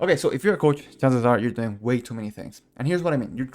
Okay, so if you're a coach, chances are you're doing way too many things. And here's what I mean. You're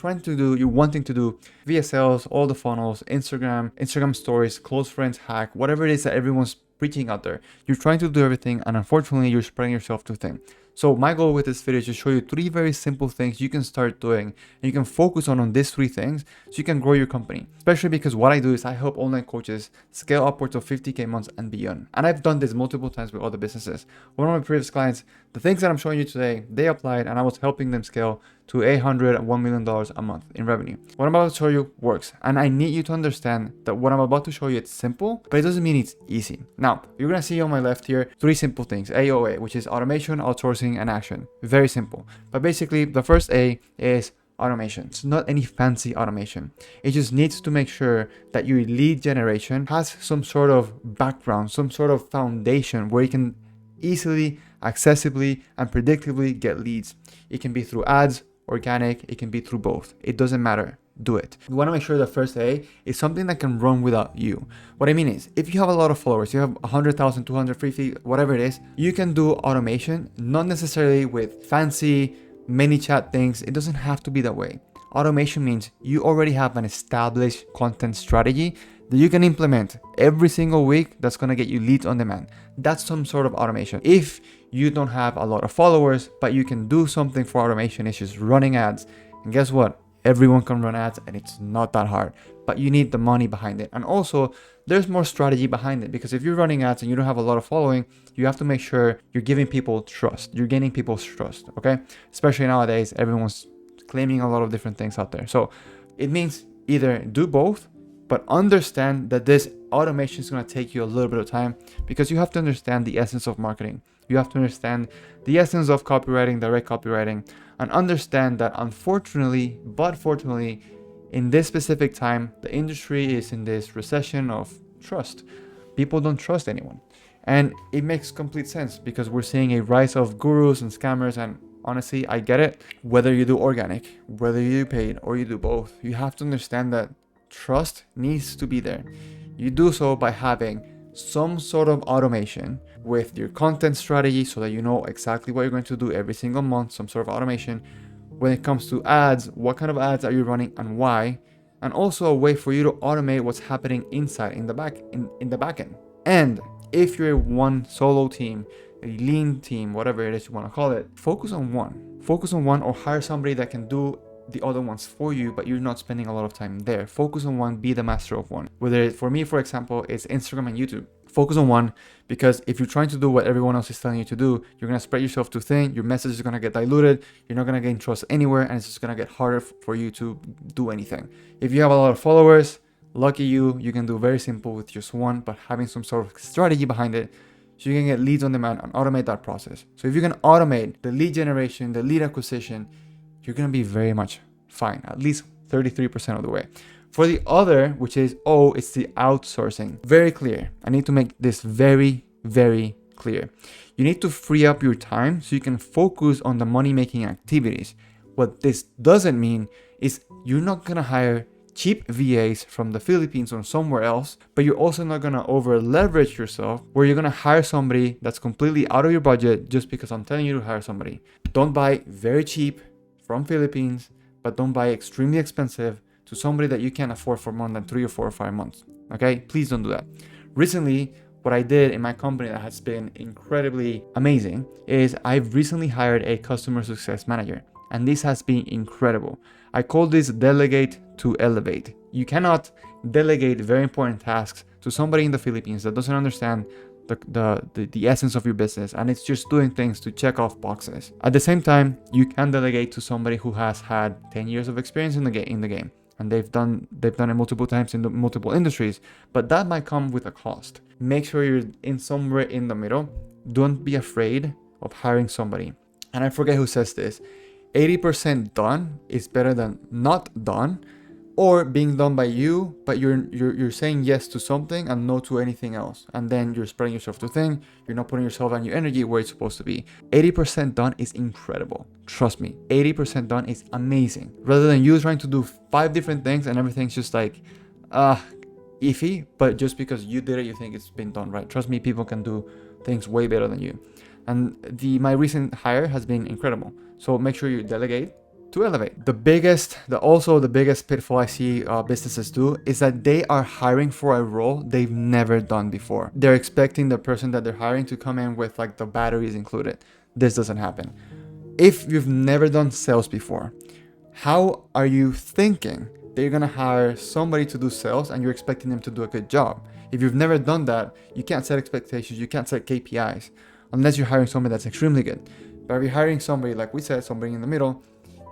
wanting to do VSLs, all the funnels, Instagram stories, close friends hack, whatever it is that everyone's preaching out there. You're trying to do everything, and unfortunately, you're spreading yourself too thin. So my goal with this video is to show you 3 very simple things you can start doing, and you can focus on these 3 things so you can grow your company. Especially because what I do is I help online coaches scale upwards of 50K months and beyond. And I've done this multiple times with other businesses. One of my previous clients, the things that I'm showing you today, they applied and I was helping them scale to $800 and $1 million a month in revenue. What I'm about to show you works. And I need you to understand that what I'm about to show you, it's simple, but it doesn't mean it's easy. Now, you're gonna see on my left here 3 simple things, AOA, which is automation, outsourcing, and action. Very simple. But basically, the first A is automation. It's not any fancy automation. It just needs to make sure that your lead generation has some sort of background, some sort of foundation where you can easily, accessibly, and predictably get leads. It can be through ads, organic, it can be through both. It doesn't matter. Do it. You want to make sure the first A is something that can run without you. What I mean is, if you have a lot of followers, you have 100,000, 250, whatever it is, you can do automation, not necessarily with fancy many chat things. It doesn't have to be that way. Automation means you already have an established content strategy that you can implement every single week that's going to get you leads on demand. That's some sort of automation. If you don't have a lot of followers, but you can do something for automation, it's just running ads. And guess what? Everyone can run ads and it's not that hard, but you need the money behind it. And also there's more strategy behind it, because if you're running ads and you don't have a lot of following, you have to make sure you're giving people trust. You're gaining people's trust, okay? Especially nowadays, everyone's claiming a lot of different things out there. So it means either do both, but understand that this automation is going to take you a little bit of time, because you have to understand the essence of marketing. You have to understand the essence of copywriting, direct copywriting, and understand that unfortunately, but fortunately, in this specific time, the industry is in this recession of trust. People don't trust anyone. And it makes complete sense, because we're seeing a rise of gurus and scammers, and honestly, I get it. Whether you do organic, whether you do paid, or you do both, you have to understand that trust needs to be there. You do so by having some sort of automation with your content strategy, so that you know exactly what you're going to do every single month, some sort of automation. When it comes to ads, what kind of ads are you running and why? And also a way for you to automate what's happening inside in the back end. And if you're one solo team, a lean team, whatever it is you want to call it, focus on one, or hire somebody that can do the other ones for you, but you're not spending a lot of time there. Focus on one, be the master of one. Whether for me, for example, it's Instagram and YouTube. Focus on one, because if you're trying to do what everyone else is telling you to do, you're going to spread yourself too thin. Your message is going to get diluted. You're not going to gain trust anywhere, and it's just going to get harder for you to do anything. If you have a lot of followers, lucky you can do very simple with just one, but having some sort of strategy behind it, so you can get leads on demand and automate that process. So if you can automate the lead generation, the lead acquisition, you're going to be very much fine, at least 33% of the way. For the other, which is O, it's the outsourcing. Very clear. I need to make this very, very clear. You need to free up your time so you can focus on the money-making activities. What this doesn't mean is you're not going to hire cheap VAs from the Philippines or somewhere else, but you're also not going to over leverage yourself where you're going to hire somebody that's completely out of your budget just because I'm telling you to hire somebody. Don't buy very cheap from Philippines, but don't buy extremely expensive to somebody that you can't afford for more than 3 or 4 or 5 months. Okay, please don't do that. Recently, what I did in my company that has been incredibly amazing is I've recently hired a customer success manager, and this has been incredible. I call this delegate to elevate. You cannot delegate very important tasks to somebody in the Philippines that doesn't understand the essence of your business, and it's just doing things to check off boxes. At the same time, you can delegate to somebody who has had 10 years of experience in the game, and they've done it multiple times in the multiple industries, but that might come with a cost. Make sure you're in somewhere in the middle. Don't be afraid of hiring somebody. And I forget who says this. 80% done is better than not done, or being done by you, but you're saying yes to something and no to anything else, and then you're spreading yourself too thin. You're not putting yourself and your energy where it's supposed to be. 80% done is incredible. Trust me, 80% done is amazing. Rather than you trying to do 5 different things and everything's just like iffy, but just because you did it, you think it's been done right. Trust me, people can do things way better than you. And my recent hire has been incredible. So make sure you delegate to elevate. The biggest pitfall I see businesses do is that they are hiring for a role they've never done before. They're expecting the person that they're hiring to come in with like the batteries included. This doesn't happen. If you've never done sales before, how are you thinking that you're gonna hire somebody to do sales and you're expecting them to do a good job? If you've never done that, you can't set expectations, you can't set KPIs, unless you're hiring somebody that's extremely good. But if you're hiring somebody, like we said, somebody in the middle,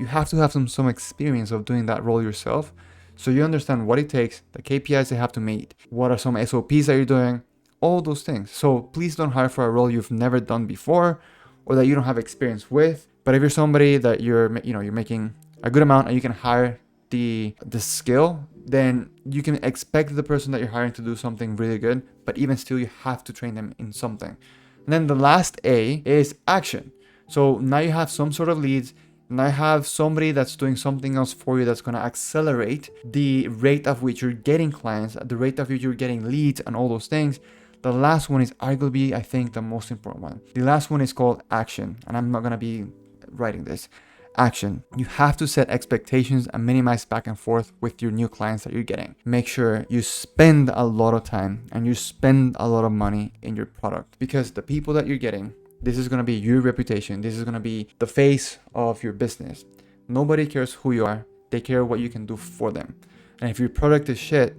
you have to have some experience of doing that role yourself, so you understand what it takes, the KPIs they have to meet, what are some SOPs that you're doing, all those things. So please don't hire for a role you've never done before or that you don't have experience with. But if you're somebody that you're making a good amount and you can hire the skill, then you can expect the person that you're hiring to do something really good, but even still you have to train them in something. And then the last A is action. So now you have some sort of leads. Now you have somebody that's doing something else for you that's going to accelerate the rate of which you're getting clients, the rate of which you're getting leads and all those things. The last one is arguably, I think, the most important one. The last one is called action. And I'm not going to be writing this. Action. You have to set expectations and minimize back and forth with your new clients that you're getting. Make sure you spend a lot of time and you spend a lot of money in your product, because the people that you're getting, this is going to be your reputation. This is going to be the face of your business. Nobody cares who you are. They care what you can do for them. And if your product is shit,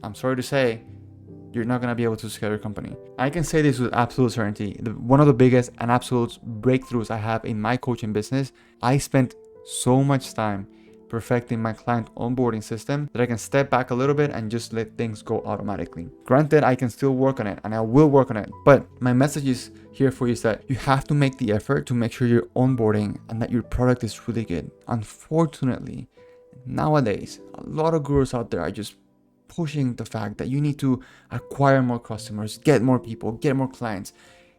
I'm sorry to say, you're not going to be able to scale your company. I can say this with absolute certainty. One of the biggest and absolute breakthroughs I have in my coaching business, I spent so much time perfecting my client onboarding system that I can step back a little bit and just let things go automatically. Granted, I can still work on it and I will work on it, but my message is here for you is that you have to make the effort to make sure you're onboarding and that your product is really good. Unfortunately, nowadays, a lot of gurus out there are just pushing the fact that you need to acquire more customers, get more people, get more clients,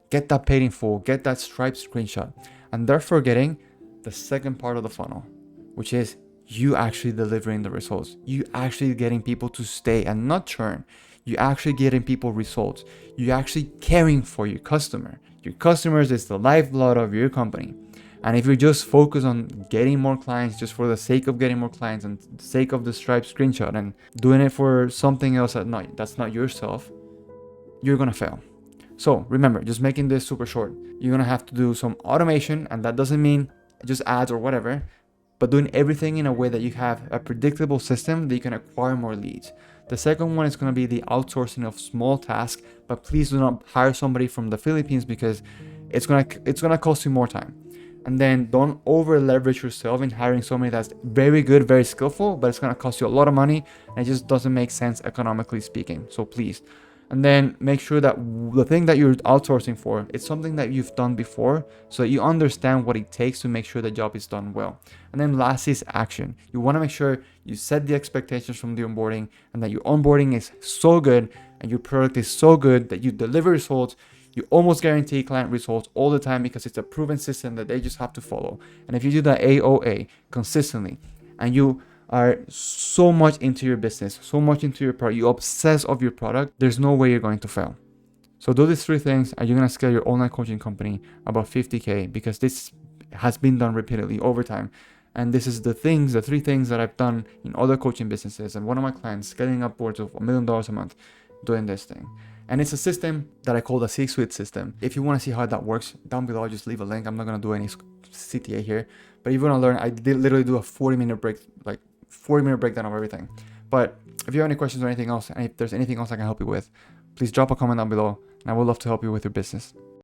get that paid in full, get that Stripe screenshot. And they're forgetting the second part of the funnel, which is you actually delivering the results. You actually getting people to stay and not churn. You actually getting people results. You actually caring for your customer. Your customers is the lifeblood of your company. And if you just focus on getting more clients just for the sake of getting more clients and the sake of the Stripe screenshot and doing it for something else that's not yourself, you're gonna fail. So remember, just making this super short, you're gonna have to do some automation, and that doesn't mean just ads or whatever, but doing everything in a way that you have a predictable system that you can acquire more leads. The second one is going to be the outsourcing of small tasks, but please do not hire somebody from the Philippines because it's gonna cost you more time. And then don't over leverage yourself in hiring somebody that's very good, very skillful, but it's gonna cost you a lot of money and it just doesn't make sense economically speaking. So please. And then make sure that the thing that you're outsourcing for, it's something that you've done before so that you understand what it takes to make sure the job is done well. And then last is action. You want to make sure you set the expectations from the onboarding and that your onboarding is so good and your product is so good that you deliver results. You almost guarantee client results all the time because it's a proven system that they just have to follow. And if you do that AOA consistently and you are so much into your business, so much into your product, you obsess of your product, there's no way you're going to fail. So do these three things and you're going to scale your online coaching company about 50K, because this has been done repeatedly over time. And this is the three things that I've done in other coaching businesses and one of my clients scaling upwards of $1 million a month doing this thing. And it's a system that I call the C-Suite system. If you want to see how that works, down below, just leave a link. I'm not going to do any CTA here. But if you want to learn, I did literally do a 40-minute breakdown of everything. But if you have any questions or anything else, and if there's anything else I can help you with, please drop a comment down below, and I would love to help you with your business.